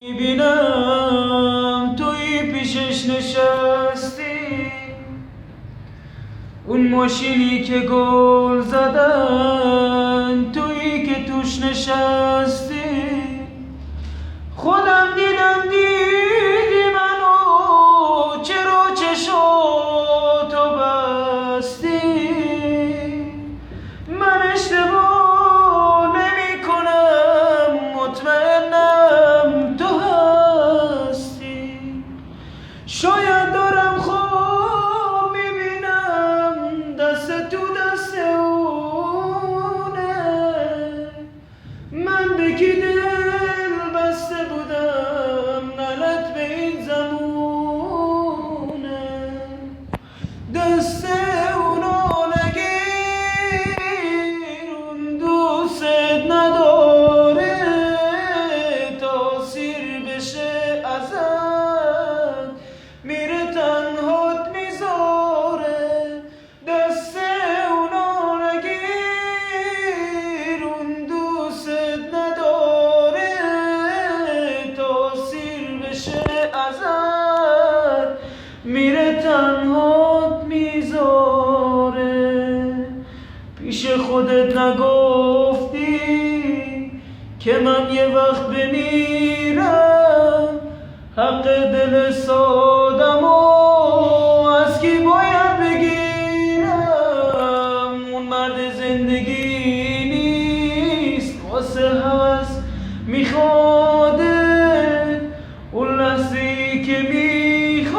میبینم توی پیشش نشستی، اون ماشینی که گل زدن تویی که توش نشستی. خودم دیدم دیدی منو، چرا چشاتو بستی؟ من اشتباه نمی کنم، مطمئنم تو هستی. شاید دارم خواب میبینم دست تو دست اونه، من به کی دل بسته بودم نلت به این زمونه. دست اونو نگیر، اون دوست نداره، تاثیر بشه ازت میره تنهات میذاره. دست اونو نگیر، اون دوست نداره، تاثیر بشه ازت میره تنهات میذاره. پیش خودت نگفتی که من یه وقت بمیرم، حق دل سادمو از کی باید بگیرم؟ اون مرد زندگی نیست، واسه هوس میخواده، اون لحظه‌ای که میخوای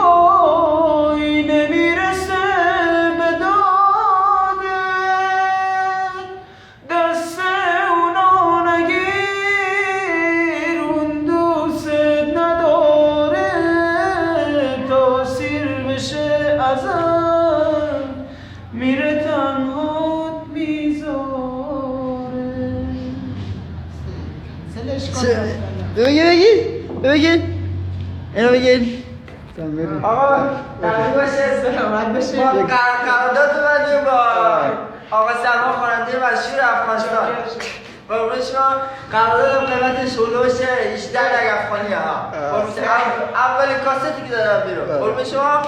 نمیرسه به داده. دست اونو نگیر، اون دوست نداره، تاثیر بشه ازت میره تنهات میذاره. بگید اینو بگید. آقا تبریک باشه، سلامت باشه. ما قرارداد اومدیم با آقا سلمان خواننده مشهور افغانستان. قربون شما. قرارداد قیمتش هلوش 18 لک افغانی ها. اولین کاستی که دارم بیرون. قربون شما.